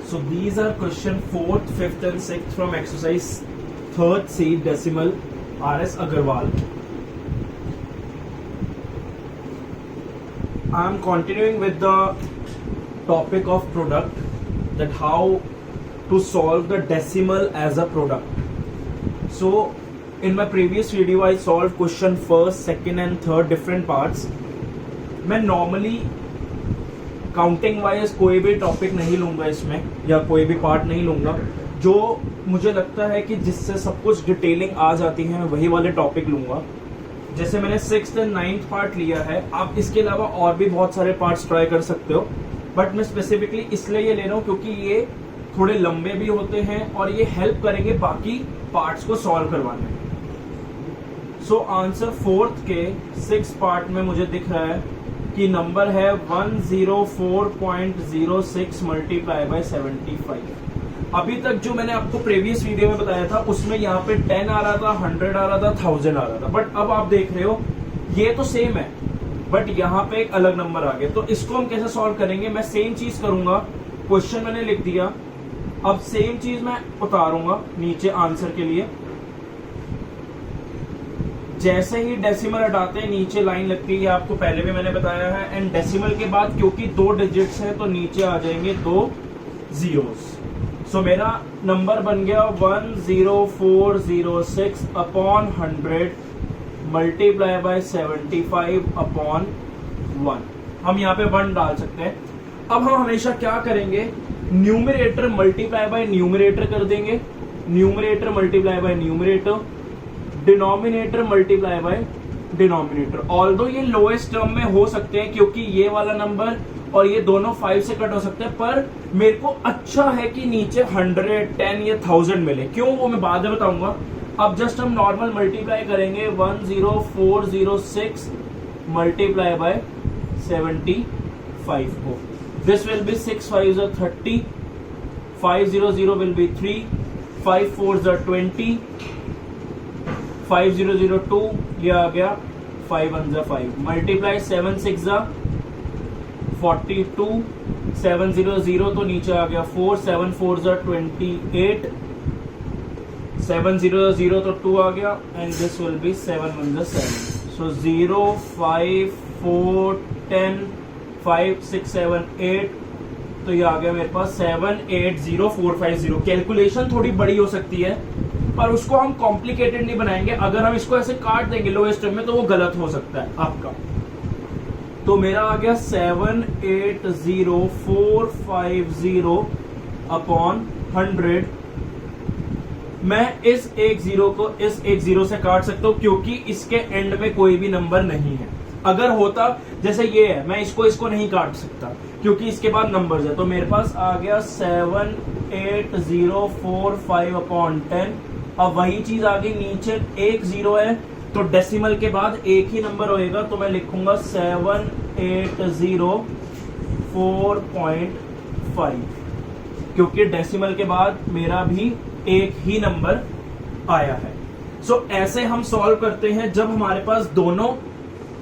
So these are question 4th, 5th and 6th from exercise 3rd C decimal R.S. Agarwal. I am continuing with the topic of product, that how to solve the decimal as a product. So in my previous video I solved question 1st, 2nd and 3rd different parts. मैं normally counting wise कोई भी topic नहीं लूंगा इसमें, या कोई भी part नहीं लूंगा. जो मुझे लगता है कि जिससे सब कुछ डिटेलिंग आ जाती है वही वाले टॉपिक लूंगा. जैसे मैंने 6th एंड 9th पार्ट लिया है, आप इसके अलावा और भी बहुत सारे पार्ट्स ट्राई कर सकते हो, बट मैं स्पेसिफिकली इसलिए ये ले रहा हूँ क्योंकि ये थोड़े लंबे भी होते हैं और ये हेल्प करेंगे बाकी पार्ट्स को सॉल्व करवाने में. सो आंसर 4th के 6 पार्ट में मुझे दिख रहा है कि नंबर है 104.06 मल्टीप्लाई बाय 75. अभी तक जो मैंने आपको प्रीवियस वीडियो में बताया था उसमें यहाँ पे 10 आ रहा था, 100 आ रहा था, 1000 आ रहा था, बट अब आप देख रहे हो ये तो सेम है बट यहाँ पे एक अलग नंबर आ गया. तो इसको हम कैसे सॉल्व करेंगे? मैं सेम चीज करूंगा, क्वेश्चन मैंने लिख दिया, अब सेम चीज मैं उतारूंगा नीचे आंसर के लिए. जैसे ही डेसिमल हटाते हैं नीचे लाइन लगती है, ये आपको पहले भी मैंने बताया है. एंड डेसिमल के बाद क्योंकि 2 डिजिट्स हैं तो नीचे आ जाएंगे 2 zeros. सो मेरा नंबर बन गया 10406 अपॉन 100 मल्टीप्लाई बाय 75 अपॉन 1. हम यहाँ पे 1 डाल सकते हैं. अब हम हमेशा क्या करेंगे, न्यूमरेटर मल्टीप्लाई बाय न्यूमरेटर कर देंगे, numerator multiply by numerator, denominator multiply by denominator. Although ये लोएस्ट टर्म में हो सकते हैं क्योंकि ये वाला नंबर और ये दोनों 5 से कट हो सकते हैं, पर मेरे को अच्छा है कि नीचे 100, 10 या 1000 मिले. क्यों, वो मैं बाद में बताऊंगा. अब जस्ट हम नॉर्मल मल्टीप्लाई करेंगे 10406 मल्टीप्लाई बाय 75 को. This will be 6 5 30, 500 will be 3, 5 4 20, 5002, ये आ गया 5 1 5 मल्टीप्लाई 7 6 42, 700 तो नीचे आ गया 4, 7 4 28, 700 तो 2 आ गया एंड दिस विल बी 7 1 7. सो 0 5 4 10 5 6 7 8, तो ये आ गया मेरे पास 780450. कैलकुलेशन थोड़ी बड़ी हो सकती है पर उसको हम कॉम्प्लिकेटेड नहीं बनाएंगे. अगर हम इसको ऐसे काट देंगे लोएस्ट टर्म में तो वो गलत हो सकता है आपका. तो मेरा आ गया 780450 अपॉन 100. मैं इस एक जीरो को इस एक जीरो से काट सकता हूं क्योंकि इसके एंड में कोई भी नंबर नहीं है. अगर होता जैसे ये है, मैं इसको नहीं काट सकता क्योंकि इसके बाद नंबर्स है. तो मेरे पास आ गया 78045 अपॉन 10. अब वही चीज आ गई, नीचे एक जीरो है तो डेसिमल के बाद एक ही नंबर होएगा, तो मैं लिखूंगा 7804.5 क्योंकि डेसिमल के बाद मेरा भी एक ही नंबर आया है. सो ऐसे हम सॉल्व करते हैं जब हमारे पास दोनों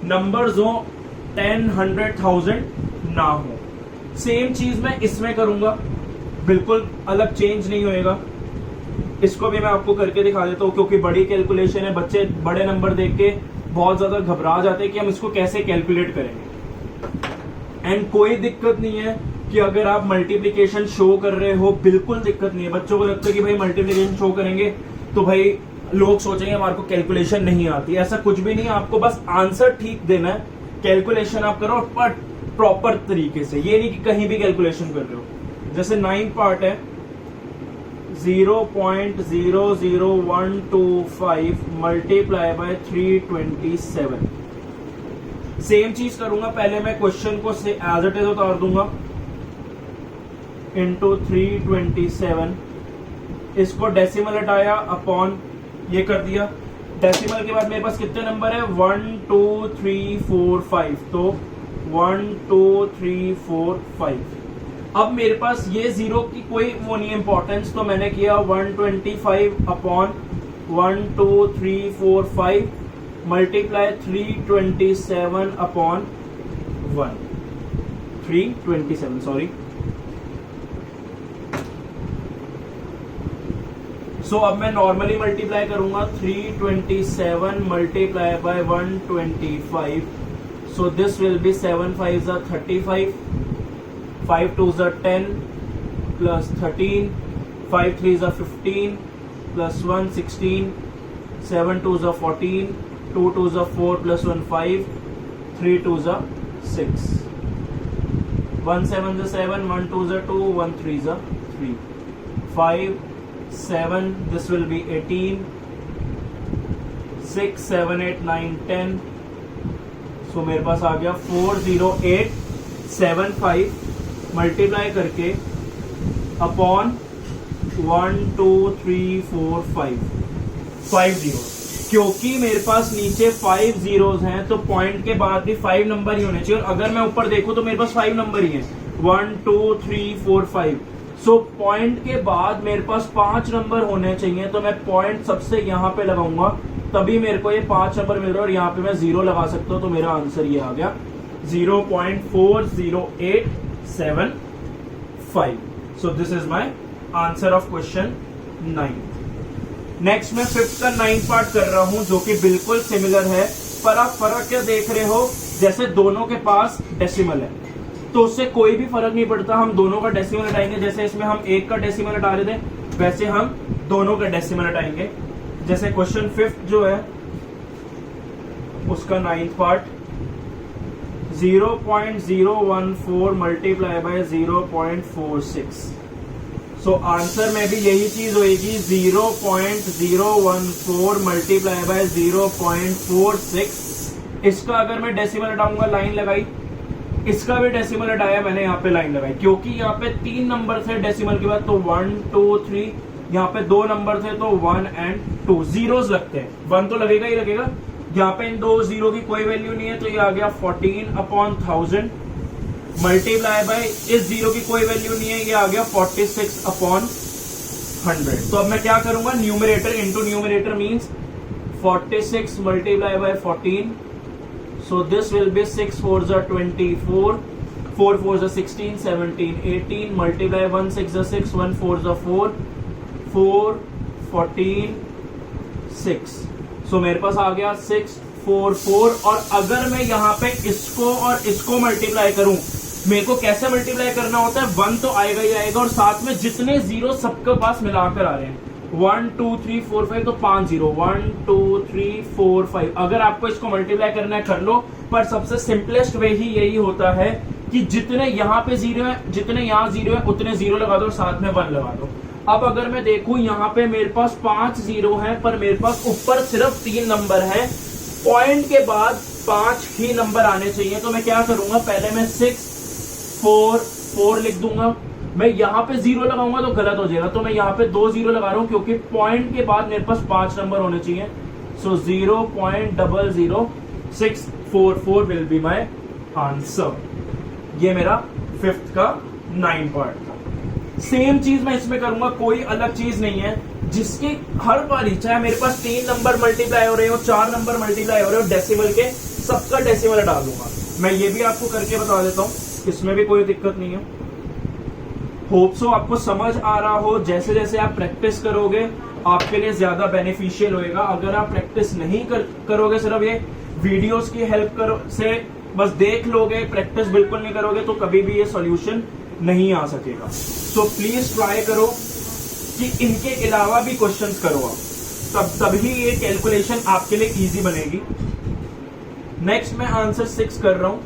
नंबर्स हो 10, 100, 1000 ना हो. सेम चीज मैं इसमें करूंगा, बिल्कुल अलग चेंज नहीं होएगा. इसको भी मैं आपको करके दिखा देता हूं क्योंकि बड़ी कैलकुलेशन है. बच्चे बड़े नंबर देख के बहुत ज्यादा घबरा जाते हैं कि हम इसको कैसे कैलकुलेट करेंगे. एंड कोई दिक्कत नहीं है कि अगर आप मल्टीप्लिकेशन शो कर रहे हो, बिल्कुल दिक्कत नहीं है. बच्चों को लगता है कि भाई मल्टीप्लिकेशन शो करेंगे तो भाई लोग सोचेंगे हमारे को कैलकुलेशन नहीं आती. ऐसा कुछ भी नहीं है, आपको बस आंसर ठीक देना है. कैलकुलेशन आप करो पर प्रॉपर तरीके से, ये नहीं कि कहीं भी कैलकुलेशन कर रहे हो. जैसे 9 पार्ट है 0.00125 मल्टीप्लाई बाय 327. सेम चीज करूंगा, पहले मैं क्वेश्चन को से एज इट इज उतार दूंगा इंटू 327. इसको डेसिमल हटाया अपॉन ये कर दिया. डेसिमल के बाद मेरे पास कितने नंबर है 1 2 3 4 5, तो 1 2 3 4 5. अब मेरे पास ये जीरो की कोई वो नहीं इंपॉर्टेंस, तो मैंने किया 125 upon 1 2 3 4 5 multiply 327 upon 1, 327 sorry so अब मैं नॉर्मली मल्टीप्लाई करूंगा 327 multiply by 125. So this will be 7 5 35, 5 2 10 plus 13, 5 3 15 plus 1 16, 7 2 14, 2 2 4 plus 1 5, 3 2 6, 1 7 7, 1 2 2, 1 3 3, 5 7, this will be 18, 6 7 8 9 10. सो मेरे पास आ गया 40875 मल्टीप्लाई करके अपॉन 1 2 3 4 5 जीरो. क्योंकि मेरे पास नीचे 5 जीरोस हैं तो पॉइंट के बाद भी 5 नंबर ही होने चाहिए, और अगर मैं ऊपर देखूं तो मेरे पास 5 नंबर ही हैं, 1 2 3 4 5. सो पॉइंट के बाद मेरे पास 5 नंबर होने चाहिए, तो मैं पॉइंट सबसे यहाँ पे लगाऊंगा, तभी मेरे को ये 5 नंबर मिल रहा है, और यहाँ पे मैं 0 लगा सकता हूं. तो मेरा आंसर ये आ गया 0.40875. So this is my answer of question 9. Next मैं 5th का 9 पार्ट कर रहा हूं, जो कि बिल्कुल सिमिलर है, पर आप फर्क क्या देख रहे हो, जैसे दोनों के पास डेसिमल है तो उससे कोई भी फर्क नहीं पड़ता, हम दोनों का डेसिमल हटाएंगे. जैसे इसमें हम 1 का डेसिमल हटा रहे थे, वैसे हम दोनों का डेसिमल हटाएंगे. जैसे क्वेश्चन 5th जो है उसका 9th part 0.014 multiply by 0.46. So answer में भी यही चीज होगी, 0.014 मल्टीप्लाई बाय 0.46. इसका अगर मैं डेसिमल हटाऊंगा, लाइन लगाई, इसका भी डेसिमल हटाया मैंने, यहाँ पे लाइन लगाई. क्योंकि यहाँ पे 3 नंबर थे डेसिमल के बाद, तो 1 2 3, यहाँ पे 2 नंबर थे तो 1 और 2 जीरोस लगते हैं, 1 तो लगेगा ही लगेगा. यहाँ पे इन 2 जीरो की कोई वैल्यू नहीं है, तो ये आ गया 14/1000 मल्टीप्लाई बाय, इस जीरो की कोई वैल्यू नहीं है, ये आ गया 46/100. तो अब मैं क्या करूंगा, numerator into numerator means 46 multiply by 14. So this will be 6 4s are 24, 4 4s are 16, 17, 18, multiply 1 6 are 6, 1 4s are 4, 4 14 6. So मेरे पास आ गया 6 4 4. और अगर मैं यहाँ पे इसको और इसको मल्टीप्लाई करूं, मेरे को कैसे मल्टीप्लाई करना होता है, 1 तो आएगा ही आएगा, और साथ में जितने जीरो सबके पास मिलाकर आ रहे हैं, 1 2 3 4 5, तो 5 जीरो, 1 2 3 4 5. अगर आपको इसको मल्टीप्लाई करना है कर लो, पर सबसे सिंपलेस्ट वे ही यही होता है कि जितने यहाँ पे जीरो है, जितने यहाँ जीरो है, उतने जीरो लगा दो और साथ में 1 लगा दो. अब अगर मैं देखूं, यहाँ पे मेरे पास 5 जीरो है, पर मेरे पास ऊपर सिर्फ 3 नंबर है, पॉइंट के बाद 5 ही नंबर आने चाहिए. तो मैं क्या करूंगा, पहले मैं 6 4 4 लिख दूंगा. मैं यहाँ पे 0 लगाऊंगा तो गलत हो जाएगा, तो मैं यहाँ पे 2 0 लगा रहा हूं, क्योंकि पॉइंट के बाद मेरे पास 5 नंबर होने चाहिए. सो 0.00644 विल बी माई आंसर. ये मेरा 5th का 9 पार्ट था. सेम चीज मैं इसमें करूंगा, कोई अलग चीज नहीं है, जिसके हर बार चाहे मेरे पास 3 नंबर मल्टीप्लाई हो रहे हो, 4 नंबर मल्टीप्लाई हो रहे हो डेसिमल के, सबका डेसिमल हटा दूंगा. मैं ये भी आपको करके बता देता हूं, इसमें भी कोई दिक्कत नहीं है. होप सो आपको समझ आ रहा हो. जैसे जैसे आप प्रैक्टिस करोगे आपके लिए ज्यादा बेनिफिशियल होएगा. अगर आप प्रैक्टिस नहीं करोगे, सिर्फ ये वीडियोस की हेल्प से बस देख लोगे, प्रैक्टिस बिल्कुल नहीं करोगे, तो कभी भी ये सॉल्यूशन नहीं आ सकेगा. सो प्लीज ट्राई करो कि इनके अलावा भी क्वेश्चंस करो आप, तभी ये कैलकुलेशन आपके लिए इजी बनेगी. नेक्स्ट मैं आंसर 6 कर रहा हूं,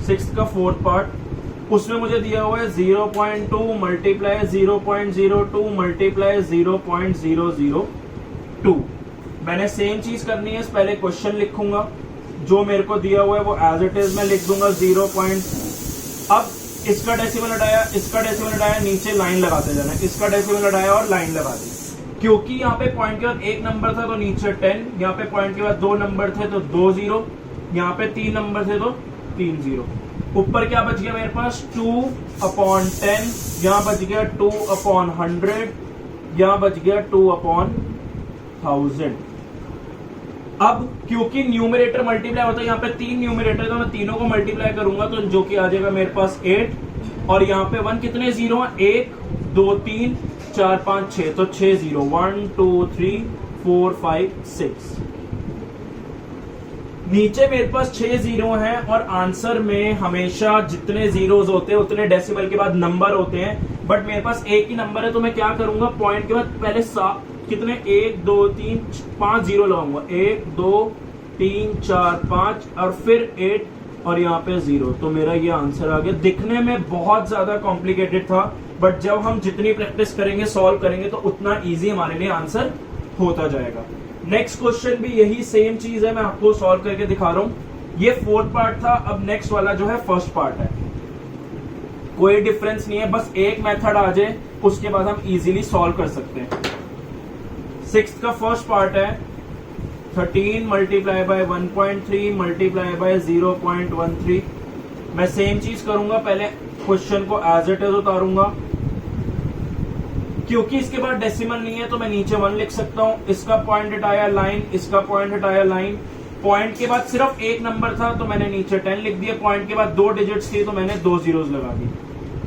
6th का 4th पार्ट. उसमें मुझे दिया हुआ है 0.2 मल्टीप्लाई 0.02 मल्टीप्लाई 0.002. मैंने सेम चीज करनी है, पहले क्वेश्चन लिखूंगा, जो मेरे को दिया हुआ है वो एज इट इज मैं लिख दूंगा 0. अब इसका डेसिमल हटाया, इसका डेसिमल हटाया, नीचे लाइन लगाते जाना, इसका डेसिमल हटाया और लाइन लगा दी. क्योंकि यहाँ पे पॉइंट के बाद 1 नंबर था तो नीचे 10, यहाँ पे पॉइंट के बाद 2 नंबर थे तो 2 0, यहाँ पे 3 नंबर थे तो 3 0. ऊपर क्या बच गया मेरे पास, 2/10, यहाँ बच गया 2/100, यहाँ बच गया 2/1000. अब क्योंकि न्यूमरेटर मल्टीप्लाई होता है, यहाँ पे 3 न्यूमरेटर, तो मैं तीनों को मल्टीप्लाई करूंगा, तो जो कि आ जाएगा मेरे पास 8, और यहाँ पे 1 कितने जीरो है, 1 2 3, 4 5 6, तो 6 0, 1 2 3 4 5 6। नीचे मेरे पास 6 जीरो हैं और आंसर में हमेशा जितने जीरोस होते हैं उतने डेसिमल के बाद नंबर होते हैं, बट मेरे पास एक ही नंबर है, तो मैं क्या करूंगा, पॉइंट के बाद पहले कितने 1 2 3 5 जीरो लगाऊंगा, 1 2 3 4 5 और फिर 8 और यहाँ पे 0। तो मेरा ये आंसर आ गया। दिखने में बहुत ज्यादा कॉम्प्लिकेटेड था, बट जब हम जितनी प्रैक्टिस करेंगे, सॉल्व करेंगे, तो उतना इजी हमारे लिए आंसर होता जाएगा। नेक्स्ट क्वेश्चन भी यही सेम चीज है, मैं आपको सॉल्व करके दिखा रहा हूं। ये फोर्थ पार्ट था, अब नेक्स्ट वाला जो है फर्स्ट पार्ट है। कोई डिफरेंस नहीं है, बस एक मेथड आ जाए उसके बाद हम इजीली सॉल्व कर सकते हैं। सिक्स्थ का फर्स्ट पार्ट है 13 मल्टीप्लाई बाय 1.3 मल्टीप्लाई बाय 0.13। मैं सेम चीज करूंगा, पहले क्वेश्चन को एज इट इज उतारूंगा। क्योंकि इसके बाद डेसिमल नहीं है तो मैं नीचे 1 लिख सकता हूं। इसका पॉइंट हटाया लाइन, इसका पॉइंट हटाया लाइन। पॉइंट के बाद सिर्फ एक नंबर था तो मैंने नीचे 10 लिख दिया। पॉइंट के बाद 2 डिजिट्स थी तो मैंने 2 जीरोस लगा दी।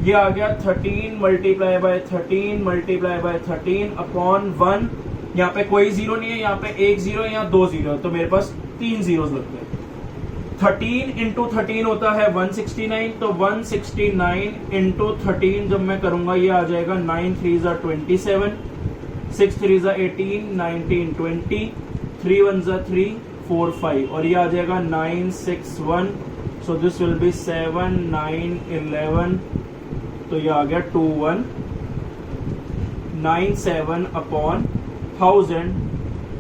ये आ गया 13 multiply by 13 multiply by 13 upon 1। यहाँ पे कोई जीरो नहीं है, यहाँ पे 1 जीरो है, यहाँ 2 जीरो है, तो मेरे पास 3 जीरोस लगते हैं। 13 इंटू 13 होता है 169, तो 169 इंटू 13 जब मैं करूंगा ये आ जाएगा 9 3 ज़ा 27, 6 3 ज़ा 18, 19 20, 3 1 ज़ा 3 4 5 और ये आ जाएगा 9 6 1। सो दिस विल बी 7 9 11, तो ये आ गया 2197 अपॉन 1000।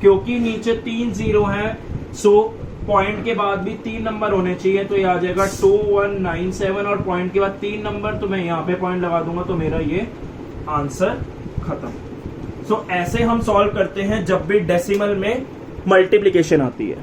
क्योंकि नीचे 3 जीरो है, सो पॉइंट के बाद भी 3 नंबर होने चाहिए, तो ये आ जाएगा 2197 और पॉइंट के बाद 3 नंबर, तो मैं यहाँ पे पॉइंट लगा दूंगा, तो मेरा ये आंसर खत्म। सो ऐसे हम सॉल्व करते हैं जब भी डेसिमल में मल्टीप्लिकेशन आती है।